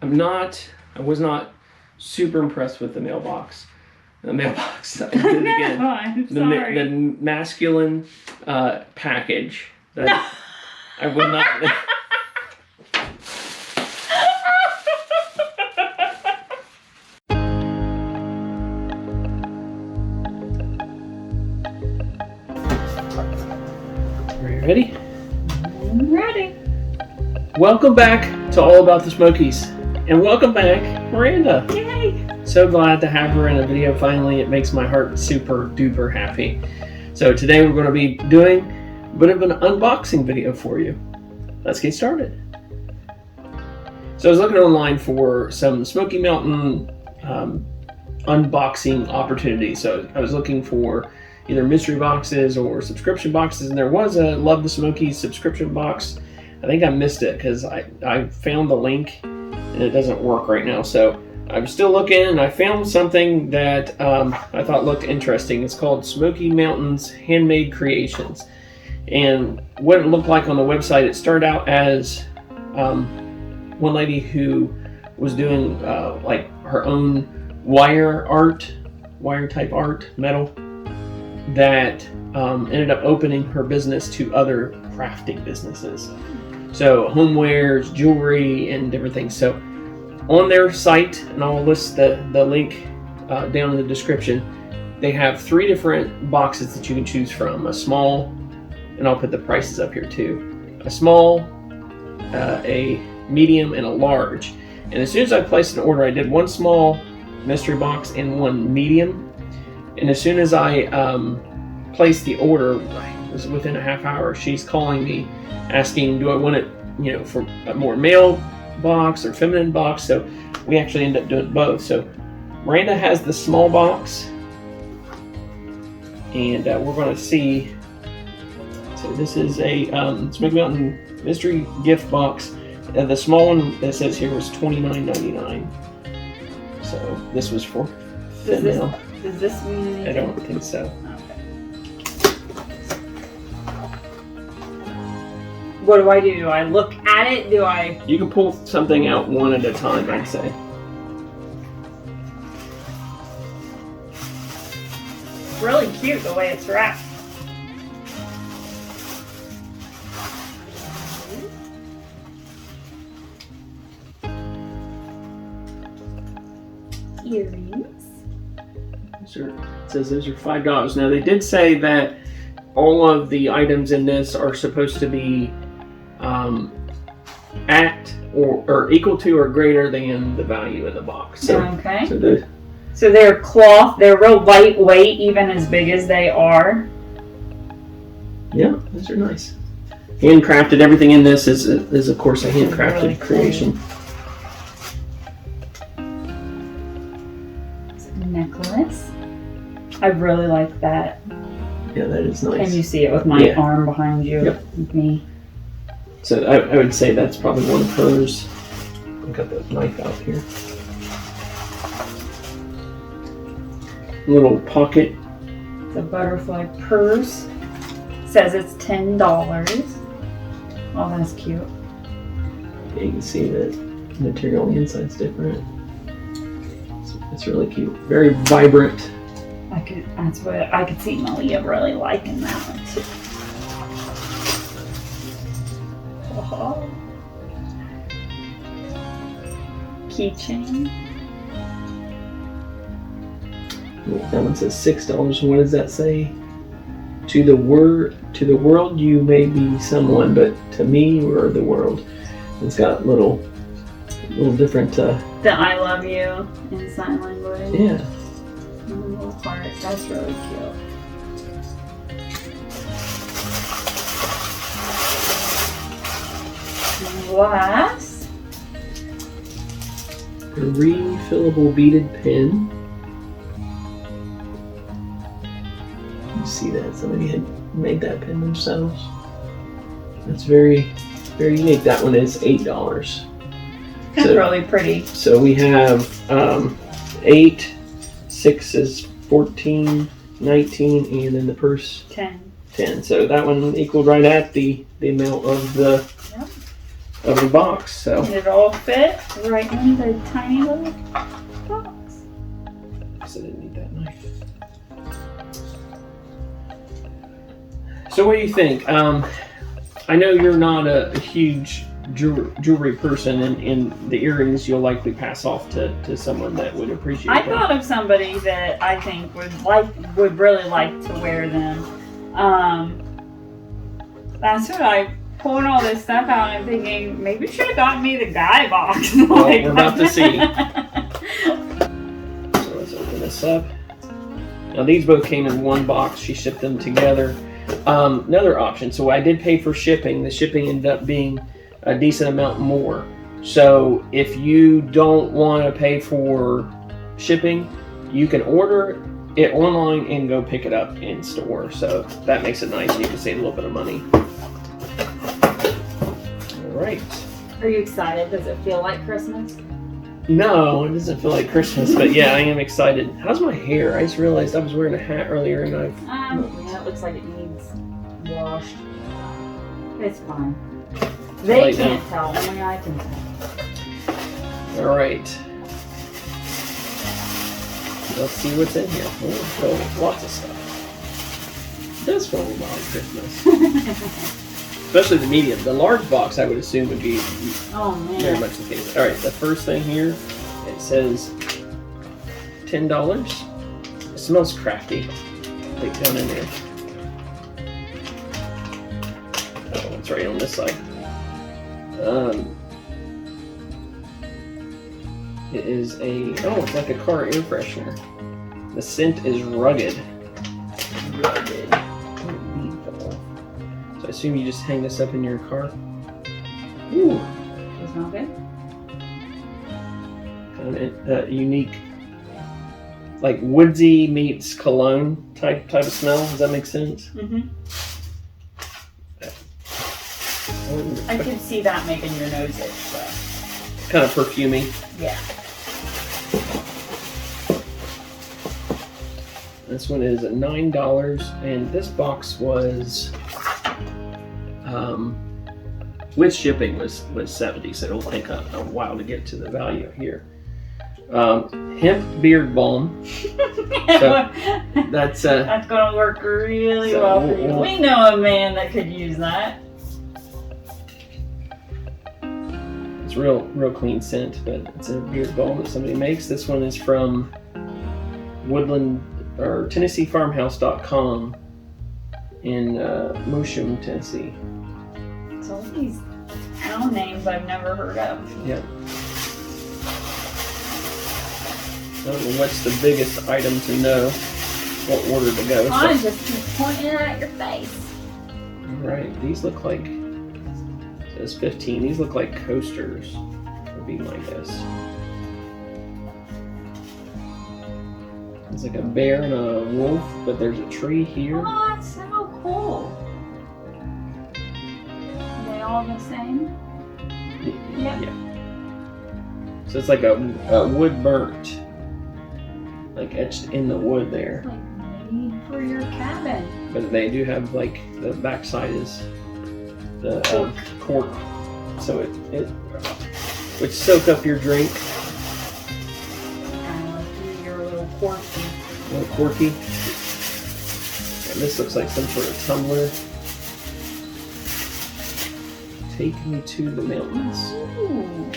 I was not super impressed with the mailbox. The mailbox. I did it again. No, I'm sorry. The masculine package. That I would not. Are you ready? I'm ready. Welcome back to All About the Smokies. And welcome back, Miranda. Yay! So glad to have her in a video finally. It makes my heart super duper happy. So today we're going to be doing a bit of an unboxing video for you. Let's get started. So I was looking online for some Smoky Mountain unboxing opportunities. So I was looking for either mystery boxes or subscription boxes, and there was a Love the Smokies subscription box. I think I missed it because I found the link and it doesn't work right now. So I'm still looking, and I found something that I thought looked interesting. It's called Smoky Mountain's Handmade Creations. And what it looked like on the website, it started out as one lady who was doing like her own wire type art, metal, that ended up opening her business to other crafting businesses. So homewares, jewelry, and different things. So on their site, and I'll list the link down in the description, they have 3 different boxes that you can choose from. A small, and I'll put the prices up here too. A small, a medium, and a large. And as soon as I placed an order, I did 1 small mystery box and 1 medium. And as soon as I placed the order, it was within a half hour, she's calling me asking, do I want it, for a more male box or feminine box? So we actually end up doing both. So Miranda has the small box, and we're going to see. So this is a Smoky Mountain mystery gift box. The small one that says here was $29.99. So this was for female. Does this mean anything? I don't think so. What do I do? Do I look at it? Do I... You can pull something out one at a time, I'd say. Really cute the way it's wrapped. Earrings. It says those are $5. Now they did say that all of the items in this are supposed to be at or equal to or greater than the value of the box. So, okay. So they're cloth. They're real lightweight, even as big as they are. Yeah, those are nice. Handcrafted. Everything in this is of course a handcrafted really creation. It's a necklace. I really like that. Yeah, that is nice. And you see it with my arm behind you. Yep. With me. So I would say that's probably one of hers. I've got the knife out here. Little pocket. The butterfly purse. Says it's $10. Oh, that's cute. Yeah, you can see the material on the inside's different. It's really cute. Very vibrant. That's what I could see Malia really liking that one too. Oh. Keychain. That one says $6. What does that say? To the world you may be someone, but to me you are the world. It's got little different. The I love you in sign language. Yeah. And a little heart. That's really cute. Glass. A refillable beaded pen. You see that somebody had made that pen themselves. That's very, very unique. That one is $8. That's really pretty. So we have 8, 6 is 14, 19, and then the purse 10. 10. So that one equaled right at the amount of the of the box. So it all fit right in the tiny little box. I didn't need that knife. So what do you think? I know you're not a huge jewelry person, and the earrings you'll likely pass off to someone that would appreciate I them. thought of somebody that I think would really like to wear them. That's what I pulling all this stuff out and I'm thinking maybe you should have gotten me the guy box. Well, we're about to see. So let's open this up. Now these both came in one box. She shipped them together. Another option. So I did pay for shipping. The shipping ended up being a decent amount more. So if you don't want to pay for shipping, you can order it online and go pick it up in store. So that makes it nice. You can save a little bit of money. All right. Are you excited? Does it feel like Christmas? No, it doesn't feel like Christmas, but yeah, I am excited. How's my hair? I just realized I was wearing a hat earlier and yeah, it looks like it needs washed. It's fine. They can't tell, only I can tell. All right. Let's see what's in here. Oh, lots of stuff. It does feel like Christmas. Especially the medium. The large box, I would assume, would be very much the case. All right, the first thing here, it says $10. It smells crafty. Like down in there. Oh, it's right on this side. It is it's like a car air freshener. The scent is rugged. So I assume you just hang this up in your car. Ooh. Does it smell good? Kind of unique, like woodsy meets cologne type of smell. Does that make sense? Mm-hmm. I could see that making your nose itch, so. Kind of perfumey. Yeah. This one is $9, and this box was, with shipping was $70, so it'll take a while to get to the value here. Hemp beard balm. So that's gonna work really well for you. We know a man that could use that. It's real clean scent, but it's a beard balm that somebody makes. This one is from Woodland or TennesseeFarmhouse.com in Mosham, Tennessee. So all these town names I've never heard of. Yeah. I don't know what's the biggest item to know what order to go. I just keep pointing it at your face. Alright, these look like, it says 15, these look like coasters, would be my guess. It's like a bear and a wolf, but there's a tree here. Oh, that's so cool. Are they all the same? Yep. Yeah. So it's like a wood burnt, like etched in the wood there. Like made for your cabin. But they do have like the backside is the cork, so it would soak up your drink. Your little corky. A little corky. And this looks like some sort of tumbler. Take me to the mountains. Ooh.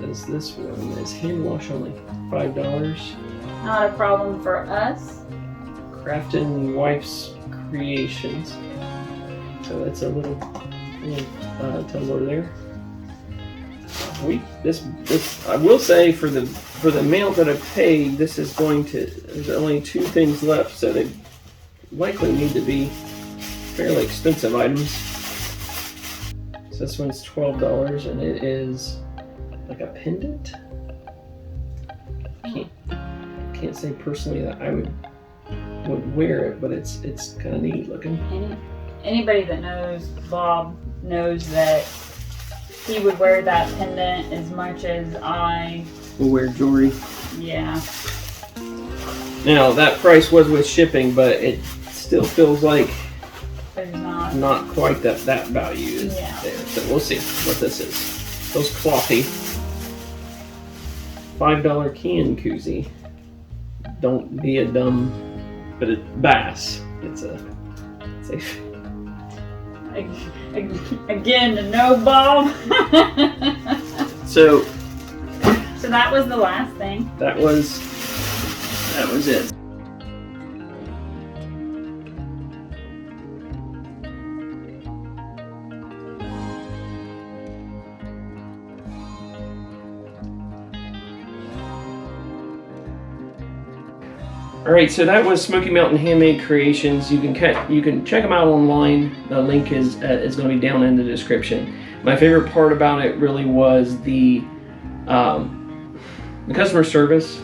Says this one is hand wash only, $5. Not a problem for us. Crafton Wife's Creations. So that's a little tumbler there. This I will say for the amount that I've paid, this is there's only 2 things left, so they likely need to be fairly expensive items. So this one's $12, and it is like a pendant. Can't say personally that I would wear it, but it's kind of neat looking. Anybody that knows Bob knows that he would wear that pendant as much as I Will wear jewelry. Yeah. Now that price was with shipping, but it still feels like There's not quite that value is Yeah. there. So we'll see what this is. Those clothy. $5 can koozie. Don't be a dumb, but bass. It's a again, the no Bob. So that was the last thing. That was it. All right, so that was Smoky Mountain Handmade Creations. You can check them out online. The link is going to be down in the description. My favorite part about it really was the customer service.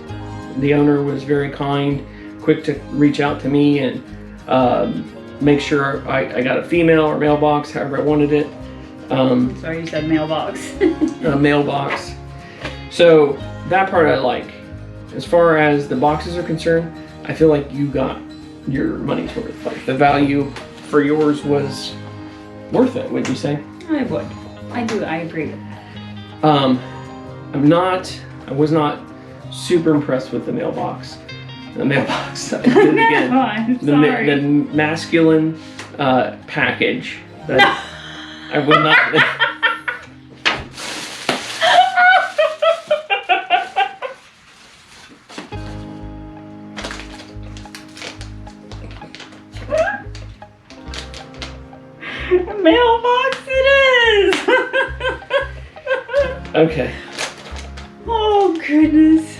The owner was very kind, quick to reach out to me and make sure I got a female or mailbox, however I wanted it. Sorry, you said mailbox. A mailbox. So that part I like. As far as the boxes are concerned, I feel like you got your money's worth. Like the value for yours was worth it, would you say? I would. I do. I agree with that. I was not super impressed with the mailbox. The mailbox. I did it again. No, I'm sorry. The masculine package. That I would not. Mailbox it is! Okay. Oh, goodness.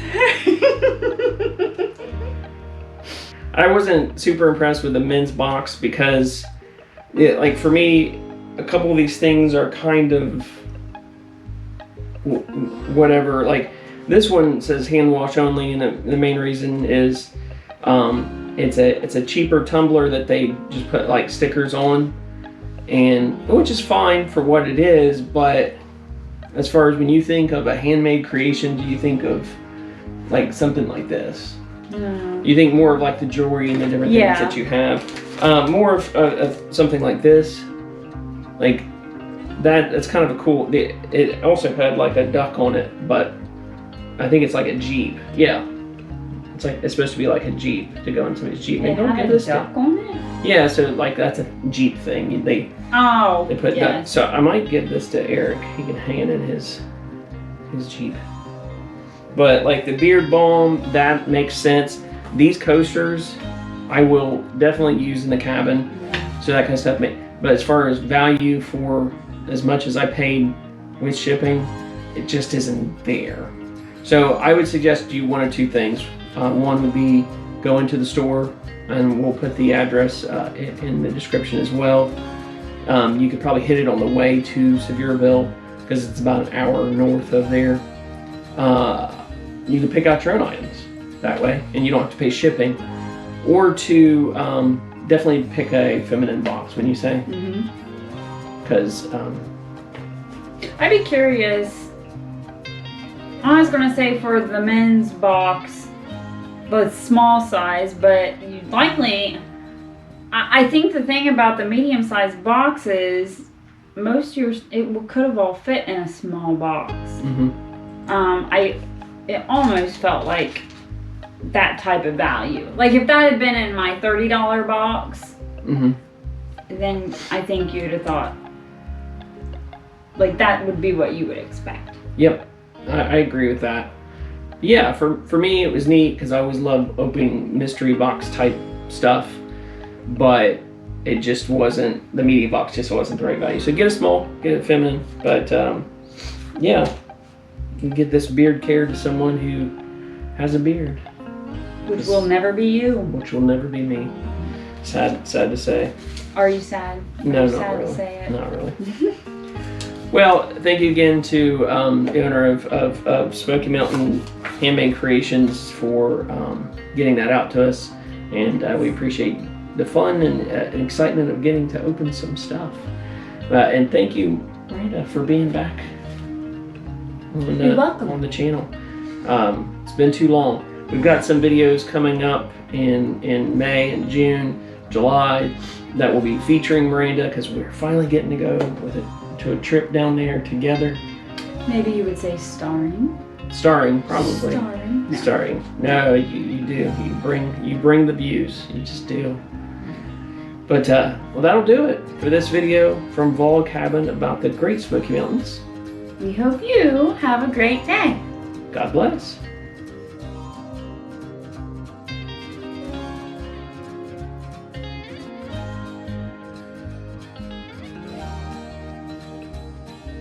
I wasn't super impressed with the men's box because, like for me, a couple of these things are kind of whatever. Like this one says hand wash only, and the main reason is it's a cheaper tumbler that they just put like stickers on. And which is fine for what it is, but as far as when you think of a handmade creation, do you think of like something like this? No. You think more of like the jewelry and the different things that you have. More of something like this, like that. That's kind of a cool. It also had like a duck on it, but I think it's like a Jeep. Yeah, it's supposed to be like a Jeep to go in somebody's Jeep. It had a duck on it? Yeah, so like that's a Jeep thing. They put that. So I might give this to Eric. He can hang it in his Jeep. But like the beard balm, that makes sense. These coasters, I will definitely use in the cabin. So that kind of stuff. But as far as value for as much as I paid with shipping, it just isn't there. So I would suggest do one of two things. One would be go into the store, and we'll put the address in the description as well. You could probably hit it on the way to Sevierville because it's about an hour north of there. You can pick out your own items that way, and you don't have to pay shipping. Or to definitely pick a feminine box, when you say. Because I'd be curious. I was gonna say for the men's box, but small size, but you'd likely. I think the thing about the medium-sized boxes, most of yours could have all fit in a small box. It almost felt like that type of value. Like if that had been in my $30 box, then I think you'd have thought like that would be what you would expect. Yep, I agree with that. Yeah, for me it was neat because I always love opening mystery box type stuff, but it just wasn't, the medium box just wasn't the right value. So get a small, get a feminine, but yeah, you can get this beard care to someone who has a beard. Which will never be you. Which will never be me. Sad to say. Are you sad? No, not sad really. To say it? Not really. Well, thank you again to the owner of Smoky Mountain Handmade Creations for getting that out to us, and we appreciate the fun and excitement of getting to open some stuff. And thank you, Miranda, for being back You're welcome. On the channel. It's been too long. We've got some videos coming up in May and June, July that will be featuring Miranda because we're finally getting to go with a to a trip down there together. Maybe you would say starring. Starring, probably. Starring. No. Starring. No, you do. You bring the views. You just do. But well, that'll do it for this video from Vol Cabin about the Great Smoky Mountains. We hope you have a great day. God bless.